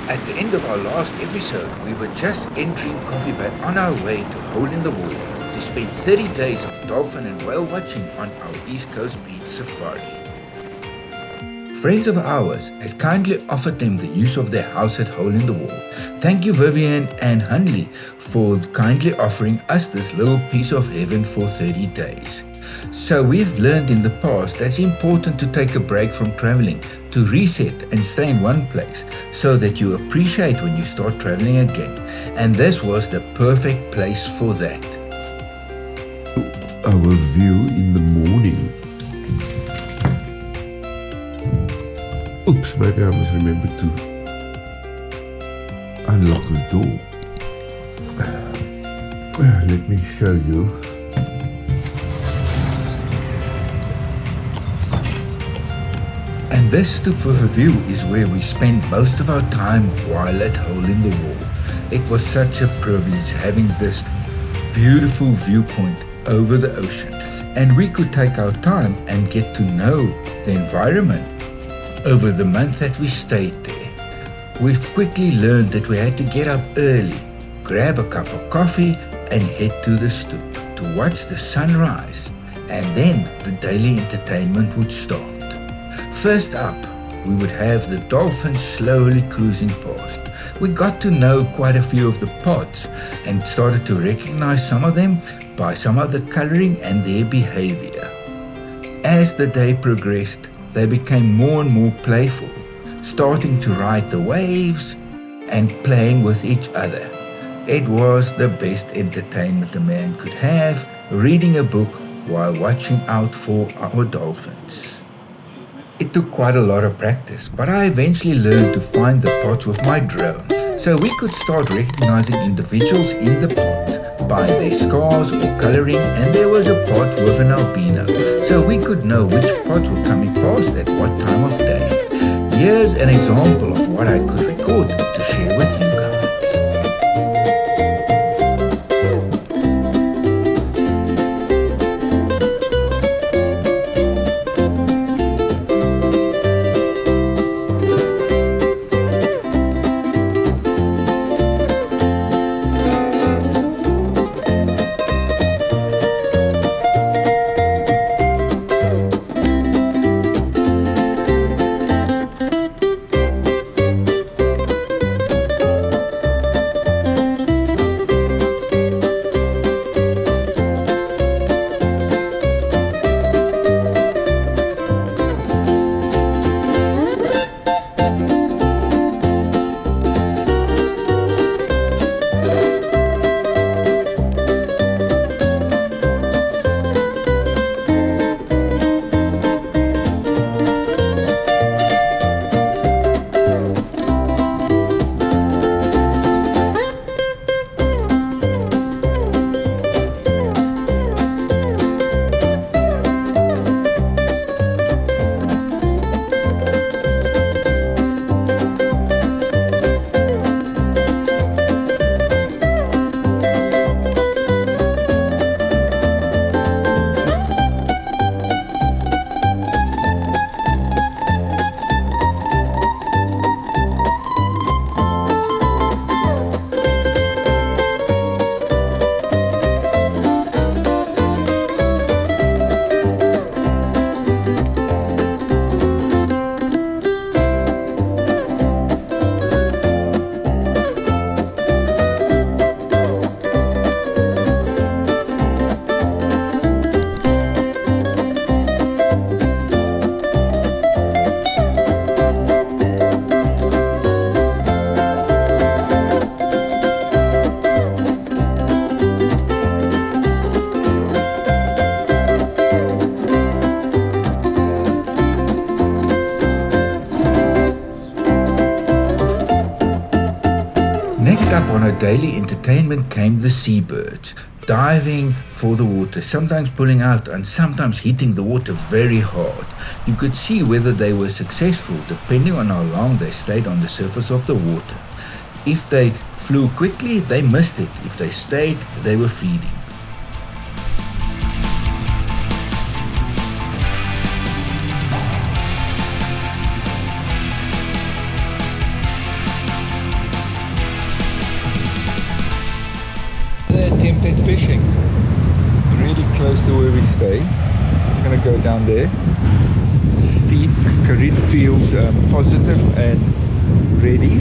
At the end of our last episode, we were just entering Coffee Bay on our way to Hole in the Wall to spend 30 days of dolphin and whale watching on our East Coast beach safari. Friends of ours has kindly offered them the use of their house at Hole in the Wall. Thank you Vivian and Hunley for kindly offering us this little piece of heaven for 30 days. So we've learned in the past that it's important to take a break from traveling, to reset and stay in one place so that you appreciate when you start traveling again. And this was the perfect place for that. Our view in the morning. Oops, maybe I must remember to unlock the door. Let me show you. And this stoop of a view is where we spend most of our time while at Hole in the Wall. It was such a privilege having this beautiful viewpoint over the ocean, and we could take our time and get to know the environment over the month that we stayed there. We've quickly learned that we had to get up early, grab a cup of coffee and head to the stoop to watch the sunrise, and then the daily entertainment would start. First up, we would have the dolphins slowly cruising past. We got to know quite a few of the pods and started to recognize some of them by some of the coloring and their behavior. As the day progressed, they became more and more playful, starting to ride the waves and playing with each other. It was the best entertainment a man could have, reading a book while watching out for our dolphins. It took quite a lot of practice, but I eventually learned to find the pods with my drone, so we could start recognizing individuals in the pod by their scars or coloring, and there was a pod with an albino, so we could know which pods were coming past at what time of day. Here's an example of what I could record to share with you guys. Up on our daily entertainment came the seabirds, diving for the water, sometimes pulling out and sometimes hitting the water very hard. You could see whether they were successful depending on how long they stayed on the surface of the water. If they flew quickly, they missed it. If they stayed, they were feeding. the attempt at fishing. Really close to where we stay. Just gonna go down there. Steep. Karin feels positive and ready.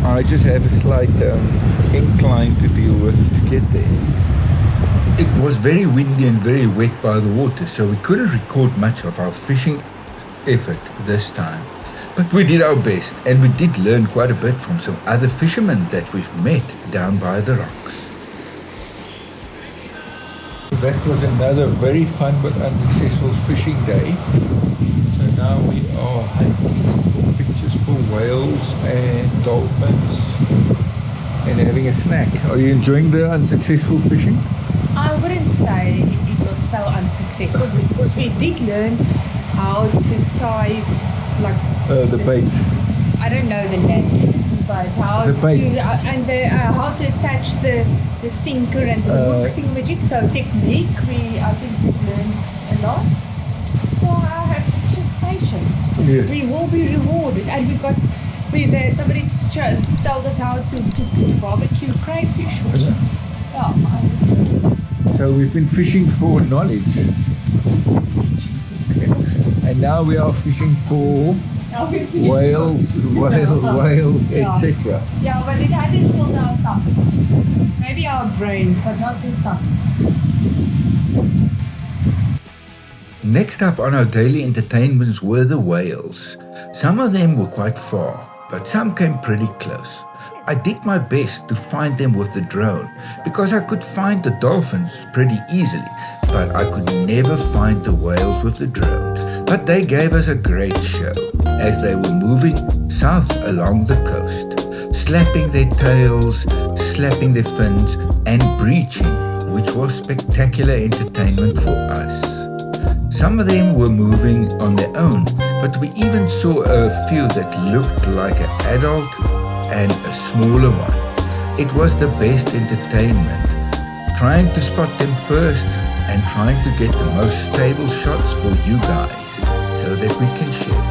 I just have a slight incline to deal with to get there. It was very windy and very wet by the water, so we couldn't record much of our fishing effort this time. But we did our best, and we did learn quite a bit from some other fishermen that we've met down by the rocks. That was another very fun but unsuccessful fishing day. So now we are hunting for pictures for whales and dolphins and having a snack. Are you enjoying the unsuccessful fishing? I wouldn't say it was so unsuccessful because we did learn how to tie the bait. I don't know the name, but how the bait. How to attach the sinker and the hook thingamajig. So technique, I think we've learned a lot. So it's just patience. Yes. We will be rewarded, and somebody told us how to barbecue crayfish. So we've been fishing for knowledge. And now we are fishing for whales, etc. Yeah, but it hasn't filled our tongues. Maybe our brains, but not the tongues. Next up on our daily entertainments were the whales. Some of them were quite far, but some came pretty close. I did my best to find them with the drone because I could find the dolphins pretty easily, but I could never find the whales with the drone. But they gave us a great show as they were moving south along the coast, slapping their tails, slapping their fins and breaching, which was spectacular entertainment for us. Some of them were moving on their own, but we even saw a few that looked like an adult and a smaller one. It was the best entertainment, trying to spot them first and trying to get the most stable shots for you guys so that we can share.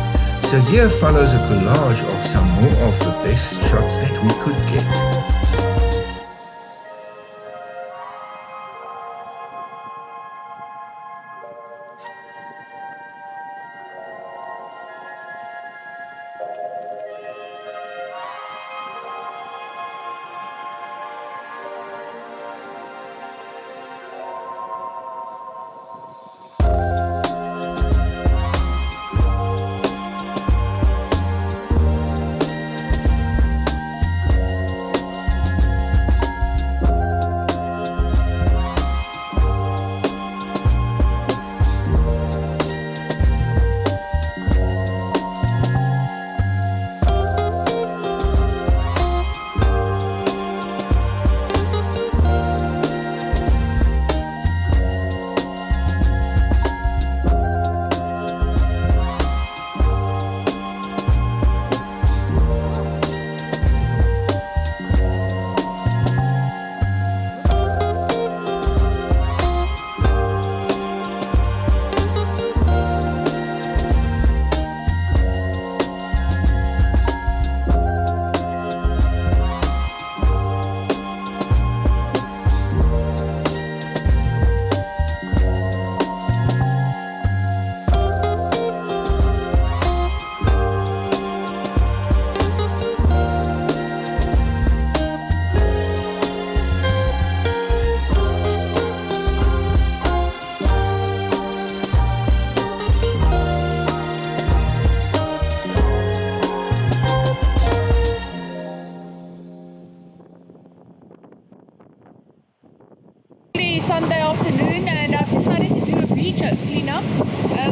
So here follows a collage of some more of the best shots that we could get. Sunday afternoon, and I've decided to do a beach cleanup.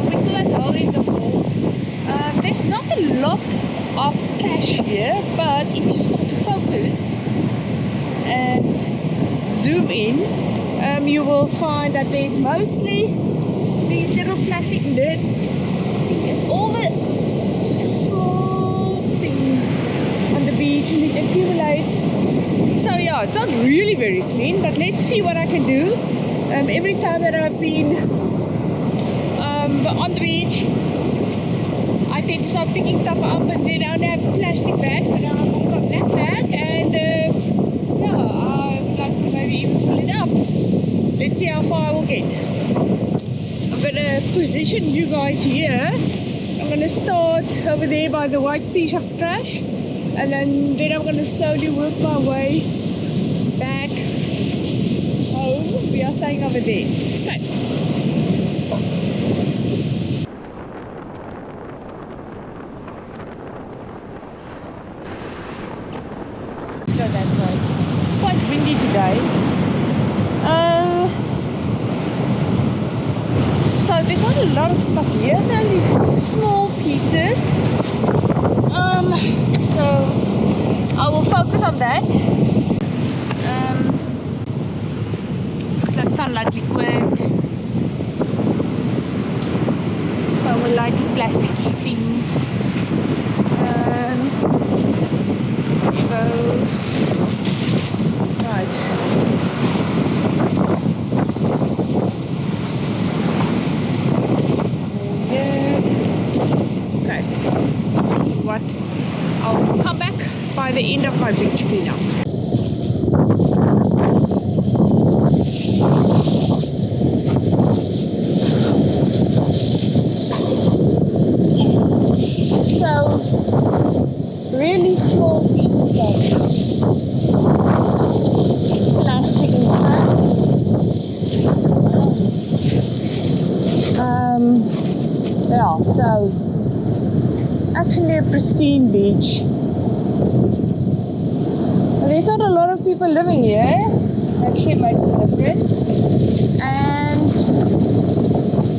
We're still at hole in the wall. There's not a lot of cash here, but if you start to focus and zoom in, you will find that there's mostly these little plastic lids. All the small things on the beach, and it accumulates. So yeah, it's not really very clean, but let's see what I can do. Every time that I've been on the beach, I tend to start picking stuff up, and then I only have plastic bags, so now I've got that bag, and yeah, position you guys here. I'm gonna start over there by the white piece of trash, and then I'm gonna slowly work my way back home. We are staying over there. Okay. Let's go that way. It's quite windy today. So there's not a lot of stuff here, only small pieces. So I will focus on that. Looks like sunlight liquid. I will like plasticky things. There you go. Right. I'll come back by the end of my beach cleanup. So, really small pieces of plastic and crap. Yeah, so actually a pristine beach. There's not a lot of people living here. Actually makes a difference. And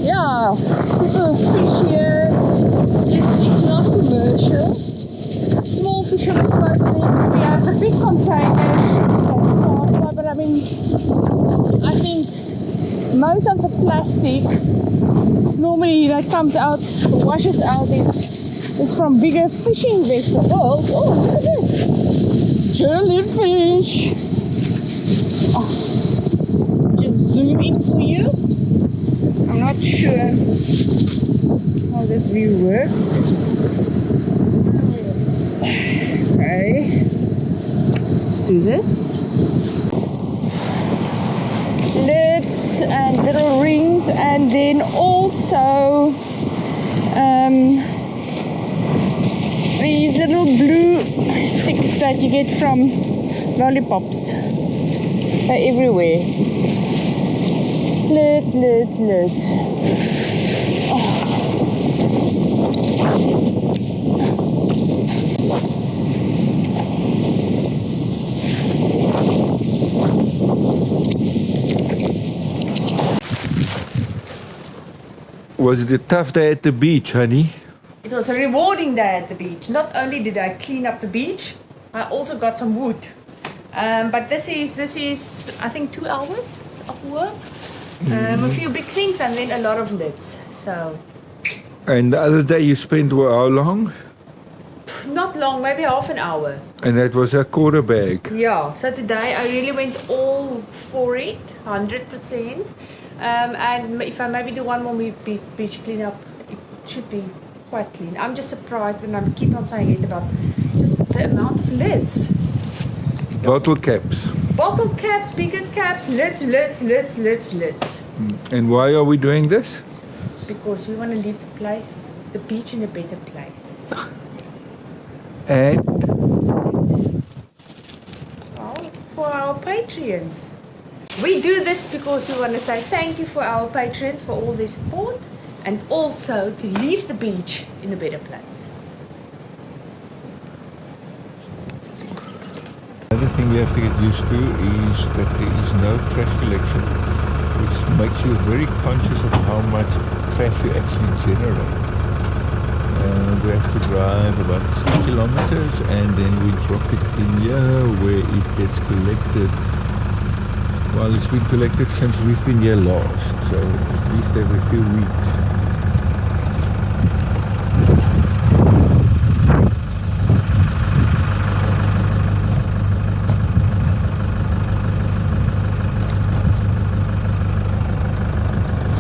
yeah, people fish here. It's not commercial. Small fishermen's boat. We have the big containers that pass by, but I mean, I think most of the plastic normally that comes out, washes out, is from bigger fishing vessels. Oh, look at this! Jellyfish! Oh, just zoom in for you. I'm not sure how this view works. Okay, let's do this. Lids and little rings, and then also these little blue sticks that you get from lollipops. They're everywhere. Lids. Oh. Was it a tough day at the beach, honey? It was a rewarding day at the beach. Not only did I clean up the beach, I also got some wood. But this is I think 2 hours of work. A few big things and then a lot of lids. So. And the other day you spent how long? Not long, maybe half an hour. And that was a quarter bag. Yeah. So today I really went all for it, 100%. And if I maybe do one more beach cleanup, it should be quite clean. I'm just surprised, and I keep on saying it about just the amount of lids. Bottle caps. Bottle caps, bigger caps, lids. And why are we doing this? Because we want to leave the beach in a better place. And? Well, for our Patreons. We do this because we want to say thank you for our patrons for all their support, and also to leave the beach in a better place. Another thing we have to get used to is that there is no trash collection, which makes you very conscious of how much trash you actually generate. We have to drive about 3 kilometers and then we drop it in here where it gets collected. Well, it's been collected since we've been here last, so at least every few weeks.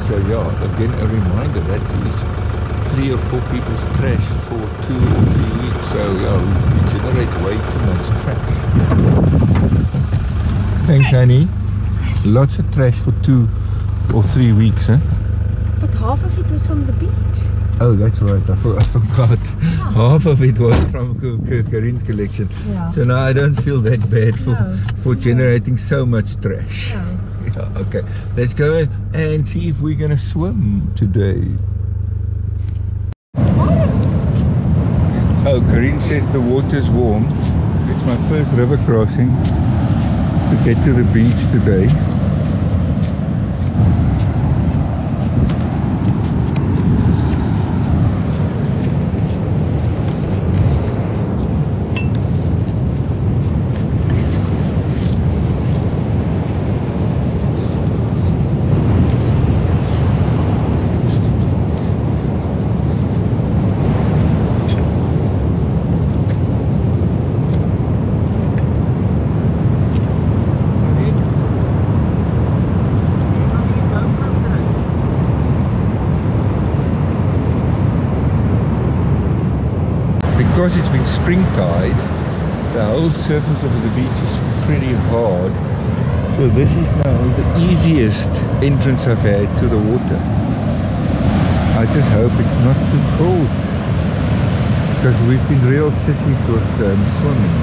So yeah, again a reminder that is 3 or 4 people's trash for 2 or 3 weeks. So yeah, we generate way too much trash. Thanks, honey. Lots of trash for 2 or 3 weeks, huh? But half of it was from the beach. Oh, that's right. I forgot. Half of it was from Karin's collection. Yeah. So now I don't feel that bad No. for generating so much trash. No. Yeah, okay, let's go and see if we're gonna swim today. Oh, Karin says the water's warm. It's my first river crossing to get to the beach today. Because it's been spring tide, the whole surface of the beach is pretty hard. So this is now the easiest entrance I've had to the water. I just hope it's not too cold, because we've been real sissies with swimming.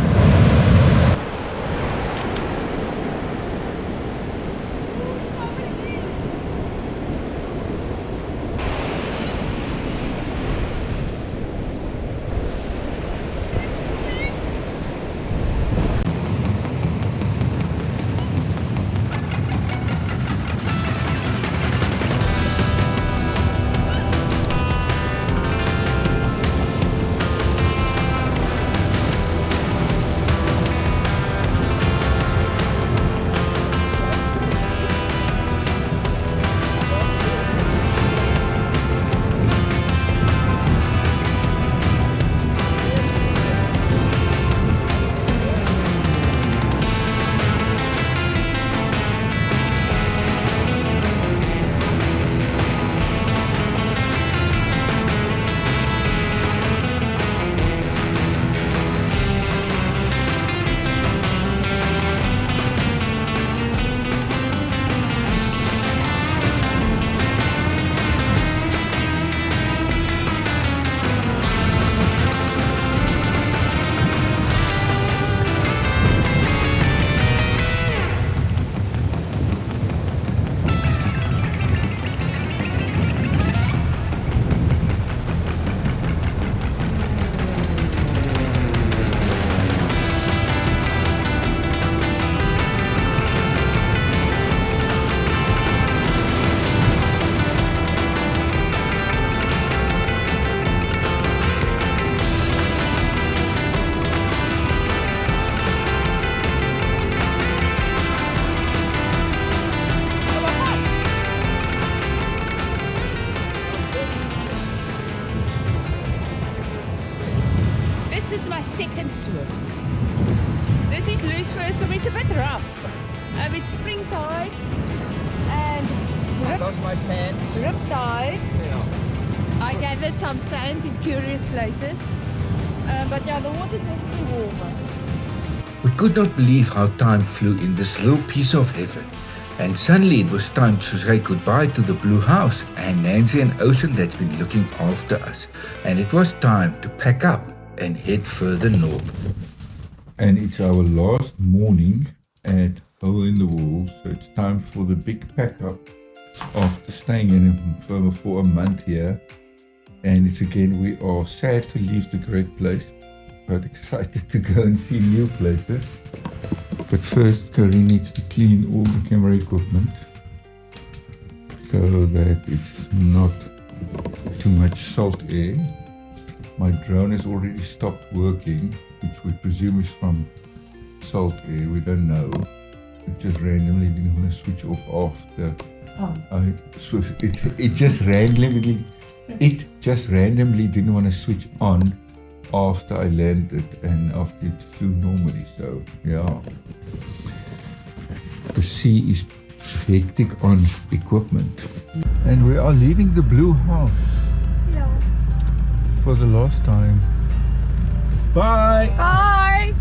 This is my second swim. This is loose first swim. It's a bit rough. It's spring tide and I lost my pants. rip tide. Yeah. I gathered some sand in curious places. But yeah, the water's definitely warmer. We could not believe how time flew in this little piece of heaven. And suddenly it was time to say goodbye to the blue house and Nancy and Ocean that's been looking after us. And it was time to pack up and head further north. And it's our last morning at Hole in the Wall, so it's time for the big pack up after staying in for a month here. And it's again, we are sad to leave the great place, but excited to go and see new places. But first, Karin needs to clean all the camera equipment so that it's not too much salt air. My drone has already stopped working, which we presume is from salt air. We don't know. It just randomly didn't want to switch off after. It just randomly didn't want to switch on after I landed and after it flew normally. So yeah, the sea is hectic on equipment, and we are leaving the blue house. Yeah. For the last time. Bye! Bye!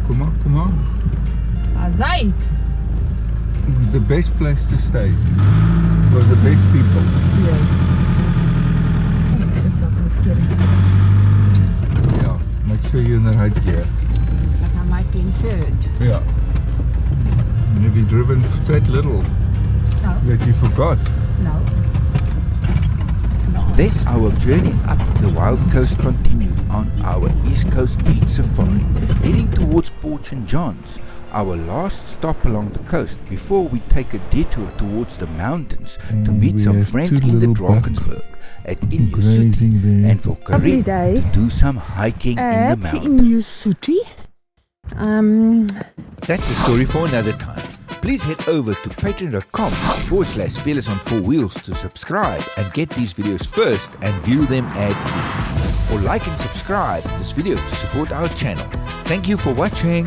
Kom maar. Azai! the best place to stay for the best people. Yes. Yeah, make sure you're in the right gear. Like I might be in third. Yeah. And have you driven that little No. that you forgot? No. Then our journey up the wild coast continued on our East Coast beach safari, heading towards Port St. John's, our last stop along the coast before we take a detour towards the mountains to meet some friends in the Drakensberg at Inusuti and for Karim to do some hiking in the mountains. Inusuti. That's a story for another time. Please head over to patreon.com/Fearless on 4 Wheels to subscribe and get these videos first and view them ad-free. Or like and subscribe this video to support our channel. Thank you for watching.